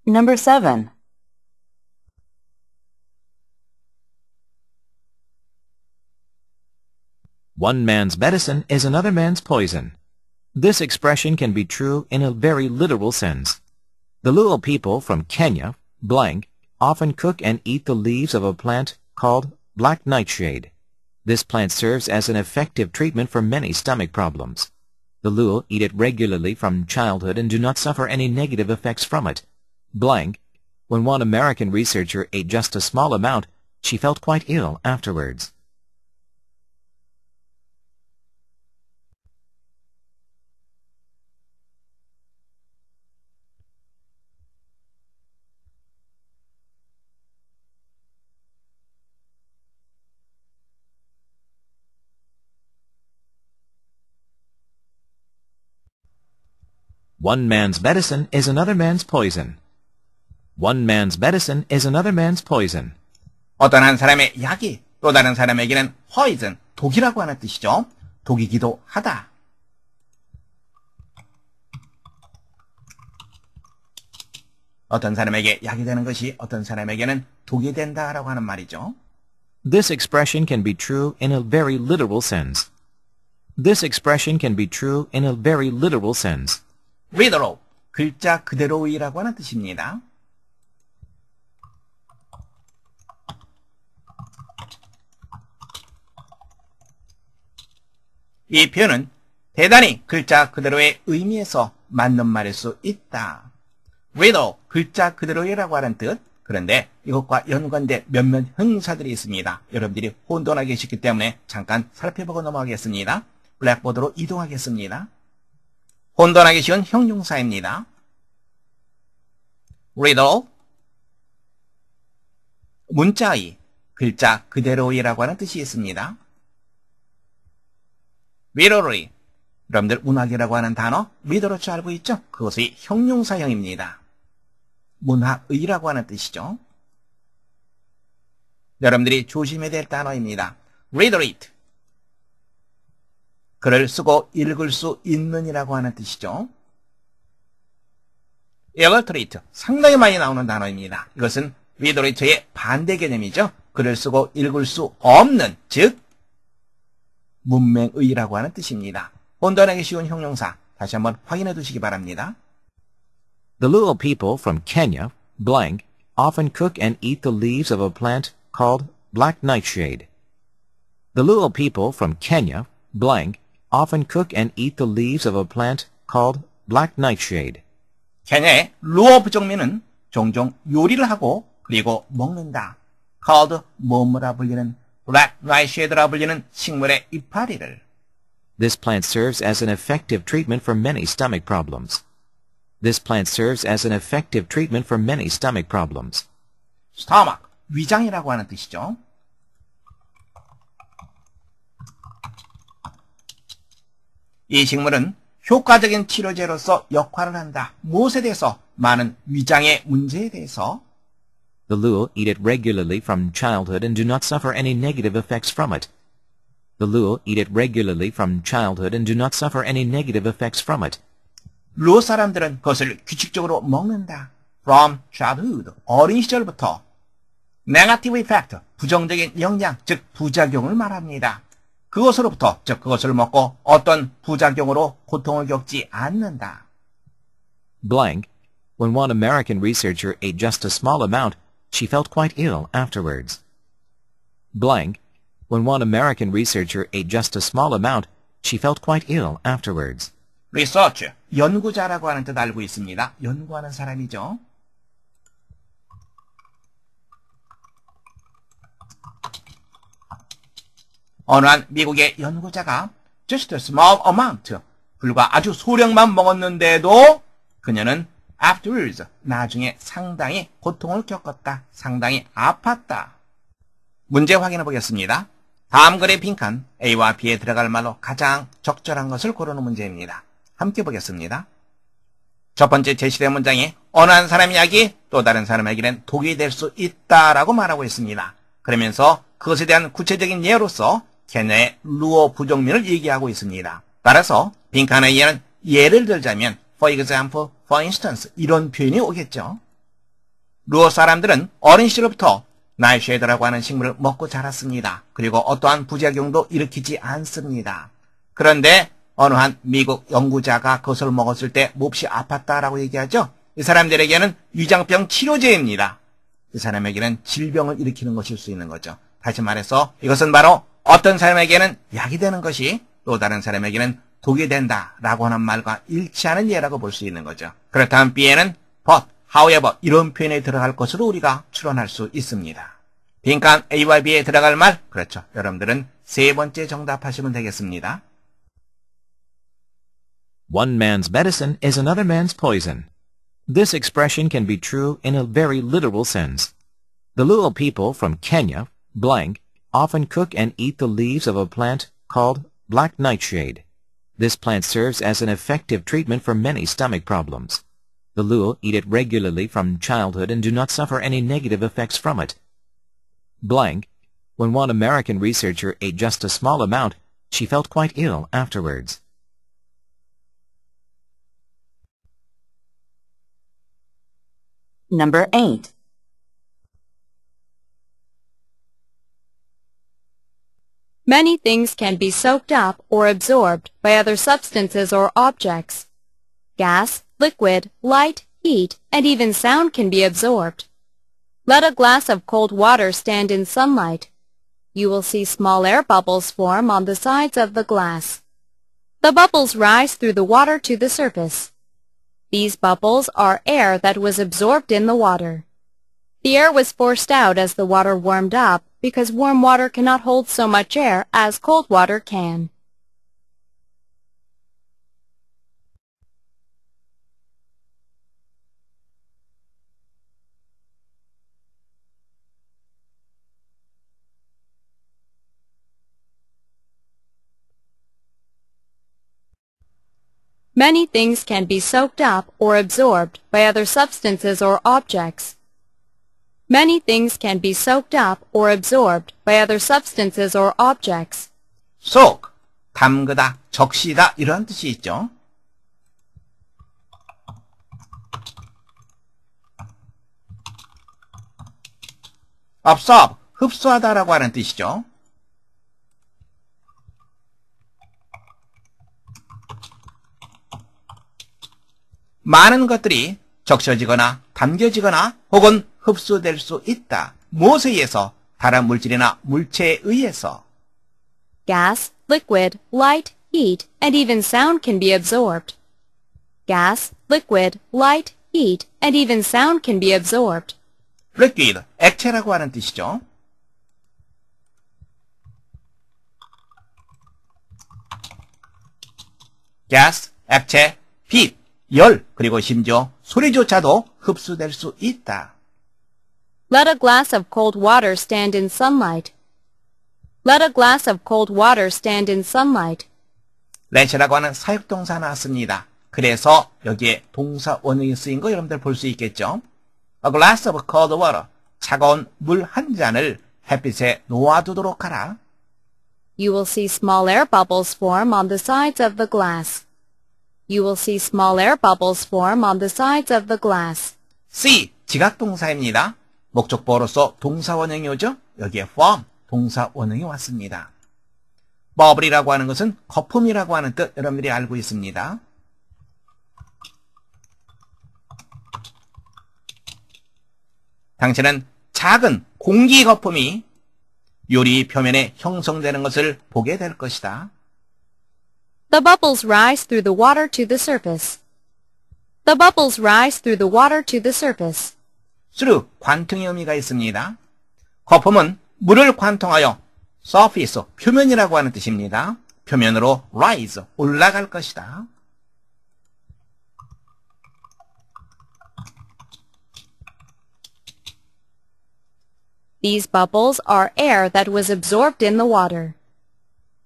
Number 7. One man's medicine is another man's poison. This expression can be true in a very literal sense. The Luo people from Kenya, blank, often cook and eat the leaves of a plant called black nightshade. This plant serves as an effective treatment for many stomach problems. The Luo eat it regularly from childhood and do not suffer any negative effects from it. Blank, when one American researcher ate just a small amount, she felt quite ill afterwards. One man's medicine is another man's poison. One man's medicine is another man's poison. 어떤 한 사람의 약이 또 다른 사람에게는 poison, 독이라고 하는 뜻이죠. 독이기도 하다. 어떤 사람에게 약이 되는 것이 어떤 사람에게는 독이 된다라고 하는 말이죠. This expression can be true in a very literal sense. This expression can be true in a very literal sense. literal, 글자 그대로이라고 하는 뜻입니다. 이 표현은 대단히 글자 그대로의 의미에서 맞는 말일 수 있다. literal, 글자 그대로이라고 하는 뜻. 그런데 이것과 연관된 몇몇 형용사들이 있습니다. 여러분들이 혼돈하게 계시기 때문에 잠깐 살펴보고 넘어가겠습니다. 블랙보드로 이동하겠습니다. 혼돈하기 쉬운 형용사입니다. literal, 문자의, 글자 그대로이라고 하는 뜻이 있습니다. literary, 여러분들 문학이라고 하는 단어 리더로 알고 있죠? 그것의 형용사형입니다. 문학의라고 하는 뜻이죠. 여러분들이 조심해야 될 단어입니다. literate, 글을 쓰고 읽을 수 있는이라고 하는 뜻이죠. illiterate, 상당히 많이 나오는 단어입니다. 이것은 literate의 반대 개념이죠. 글을 쓰고 읽을 수 없는, 즉 문맹의라고 하는 뜻입니다. 혼돈하기 쉬운 형용사 다시 한번 확인해 두시기 바랍니다. The Luo people from Kenya, blank, often cook and eat the leaves of a plant called black nightshade. The Luo people from Kenya, blank, often cook and eat the leaves of a plant called black nightshade. 케냐의 루어 부족민은 종종 요리를 하고 그리고 먹는다. called 뭐뭐라 불리는 black nightshade라 불리는 식물의 이파리를. This plant serves as an effective treatment for many stomach problems. This plant serves as an effective treatment for many stomach problems. stomach, 위장이라고 하는 뜻이죠. 이 식물은 효과적인 치료제로서 역할을 한다. 무엇에 대해서? 많은 위장의 문제에 대해서. The Luo eat it regularly from childhood and do not suffer any negative effects from it. The Luo eat it regularly from childhood and do not suffer any negative effects from it. 루어 사람들은 그것을 규칙적으로 먹는다. From childhood, 어린 시절부터. Negative effect, 부정적인 영향, 즉 부작용을 말합니다. 그것으로부터, 즉 그것을 먹고 어떤 부작용으로 고통을 겪지 않는다. Blank, when one American researcher ate just a small amount, she felt quite ill afterwards. Blank, when one American researcher ate just a small amount, she felt quite ill afterwards. research, 연구자라고 하는 뜻 알고 있습니다. 연구하는 사람이죠. 어느 한 미국의 연구자가 just a small amount, 불과 아주 소량만 먹었는데도 그녀는 afterwards, 나중에 상당히 고통을 겪었다. 상당히 아팠다. 문제 확인해 보겠습니다. 다음 글의 빈칸 A와 B에 들어갈 말로 가장 적절한 것을 고르는 문제입니다. 함께 보겠습니다. 첫 번째 제시된 문장에 어느 한 사람의 약이 또 다른 사람에게는 독이 될 수 있다라고 말하고 있습니다. 그러면서 그것에 대한 구체적인 예로서 케냐의 루어 부족민을 얘기하고 있습니다. 따라서 빈칸의 예는 예를 들자면 for example, for instance 이런 표현이 오겠죠. 루어 사람들은 어린 시절부터 나이쉐드라고 하는 식물을 먹고 자랐습니다. 그리고 어떠한 부작용도 일으키지 않습니다. 그런데 어느 한 미국 연구자가 그것을 먹었을 때 몹시 아팠다라고 얘기하죠. 이 사람들에게는 위장병 치료제입니다. 이 사람에게는 질병을 일으키는 것일 수 있는 거죠. 다시 말해서 이것은 바로 어떤 사람에게는 약이 되는 것이 또 다른 사람에게는 독이 된다라고 하는 말과 일치하는 예라고 볼 수 있는 거죠. 그렇다면 B에는 but, however 이런 표현에 들어갈 것으로 우리가 추론할 수 있습니다. 빈칸 A와 B에 들어갈 말, 그렇죠. 여러분들은 세 번째 정답하시면 되겠습니다. One man's medicine is another man's poison. This expression can be true in a very literal sense. The Luo people from Kenya, blank, often cook and eat the leaves of a plant called black nightshade. This plant serves as an effective treatment for many stomach problems. The Luo eat it regularly from childhood and do not suffer any negative effects from it. Blank, when one American researcher ate just a small amount, she felt quite ill afterwards. Number 8. Many things can be soaked up or absorbed by other substances or objects. Gas, liquid, light, heat, and even sound can be absorbed. Let a glass of cold water stand in sunlight. You will see small air bubbles form on the sides of the glass. The bubbles rise through the water to the surface. These bubbles are air that was absorbed in the water. The air was forced out as the water warmed up because warm water cannot hold so much air as cold water can. Many things can be soaked up or absorbed by other substances or objects. Many things can be soaked up or absorbed by other substances or objects. soak, 담그다, 적시다 이런 뜻이 있죠. absorb, 흡수하다라고 하는 뜻이죠. 많은 것들이 적셔지거나 담겨지거나 혹은 흡수될 수 있다. 무엇에 의해서? 다른 물질이나 물체에 의해서. Gas, liquid, light, heat, and even sound can be absorbed. Gas, liquid, light, heat, and even sound can be absorbed. liquid, 액체라고 하는 뜻이죠. gas, 액체, 빛, 열, 그리고 심지어 소리조차도 흡수될 수 있다. Let a glass of cold water stand in sunlight. Let a glass of cold water stand in sunlight. let이라고 하는 사역동사 나왔습니다. 그래서 여기에 동사 원형이 쓰인 거 여러분들 볼 수 있겠죠. A glass of cold water, 차가운 물 한 잔을 햇빛에 놓아두도록 하라. You will see small air bubbles form on the sides of the glass. You will see small air bubbles form on the sides of the glass. C, 지각동사입니다. 목적보어로서 동사 원형이 오죠. 여기에 form, 동사 원형이 왔습니다. bubble이라고 하는 것은 거품이라고 하는 뜻 여러분들이 알고 있습니다. 당신은 작은 공기 거품이 요리 표면에 형성되는 것을 보게 될 것이다. The bubbles rise through the water to the surface. The bubbles rise through the water to the surface. through, 관통의 의미가 있습니다. 거품은 물을 관통하여 surface, 표면이라고 하는 뜻입니다. 표면으로 rise, 올라갈 것이다. These bubbles are air that was absorbed in the water.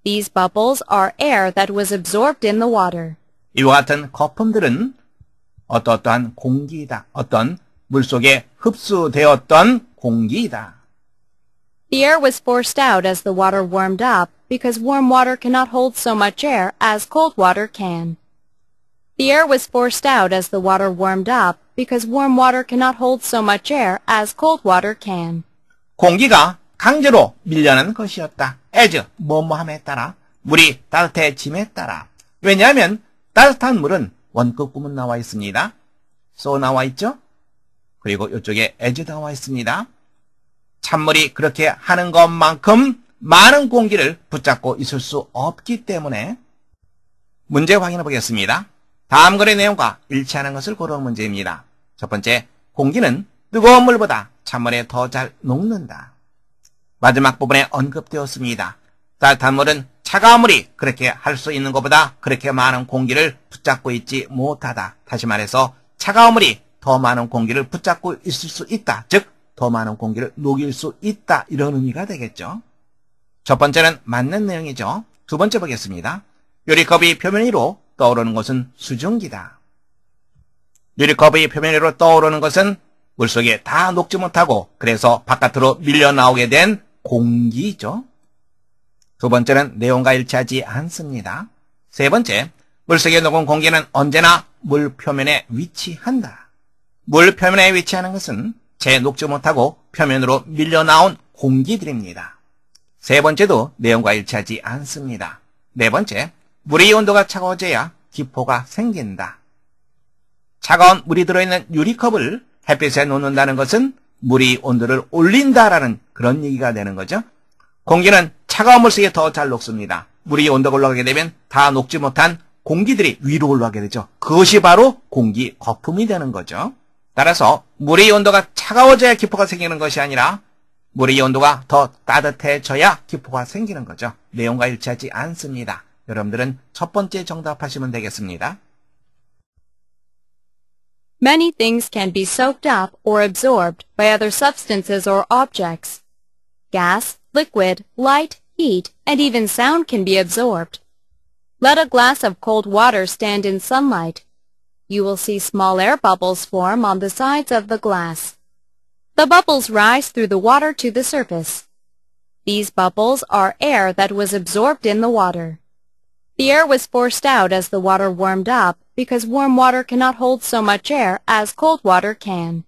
These bubbles are air that was absorbed in the water. 이와 같은 거품들은 어떠한 공기이다. 어떤 물속에 흡수되었던 공기이다. The air was forced out as the water warmed up because warm water cannot hold so much air as cold water can. The air was forced out as the water warmed up because warm water cannot hold so much air as cold water can. 공기가 강제로 밀려난 것이었다. as, 뭐뭐함에 따라, 물이 따뜻해짐에 따라. 왜냐하면 따뜻한 물은 원급 구문 나와 있습니다. so 나와 있죠? 그리고 이쪽에 as 나와 있습니다. 찬물이 그렇게 하는 것만큼 많은 공기를 붙잡고 있을 수 없기 때문에 문제 확인해 보겠습니다. 다음 글의 내용과 일치하는 것을 고르는 문제입니다. 첫 번째, 공기는 뜨거운 물보다 찬물에 더 잘 녹는다. 마지막 부분에 언급되었습니다. 따뜻한 물은 차가운 물이 그렇게 할 수 있는 것보다 그렇게 많은 공기를 붙잡고 있지 못하다. 다시 말해서 차가운 물이 더 많은 공기를 붙잡고 있을 수 있다. 즉, 더 많은 공기를 녹일 수 있다. 이런 의미가 되겠죠. 첫 번째는 맞는 내용이죠. 두 번째 보겠습니다. 유리컵이 표면 위로 떠오르는 것은 수증기다. 유리컵의 표면 위로 떠오르는 것은 물속에 다 녹지 못하고 그래서 바깥으로 밀려나오게 된 공기죠. 두 번째는 내용과 일치하지 않습니다. 세 번째, 물속에 녹은 공기는 언제나 물 표면에 위치한다. 물 표면에 위치하는 것은 채 녹지 못하고 표면으로 밀려나온 공기들입니다. 세 번째도 내용과 일치하지 않습니다. 네 번째, 물의 온도가 차가워져야 기포가 생긴다. 차가운 물이 들어있는 유리컵을 햇빛에 놓는다는 것은 물의 온도를 올린다라는 그런 얘기가 되는 거죠. 공기는 차가운 물속에 더 잘 녹습니다. 물의 온도가 올라가게 되면 다 녹지 못한 공기들이 위로 올라가게 되죠. 그것이 바로 공기 거품이 되는 거죠. 따라서 물의 온도가 차가워져야 기포가 생기는 것이 아니라 물의 온도가 더 따뜻해져야 기포가 생기는 거죠. 내용과 일치하지 않습니다. 여러분들은 첫 번째 정답하시면 되겠습니다. Many things can be soaked up or absorbed by other substances or objects. Gas, liquid, light, heat, and even sound can be absorbed. Let a glass of cold water stand in sunlight. You will see small air bubbles form on the sides of the glass. The bubbles rise through the water to the surface. These bubbles are air that was absorbed in the water. The air was forced out as the water warmed up because warm water cannot hold so much air as cold water can.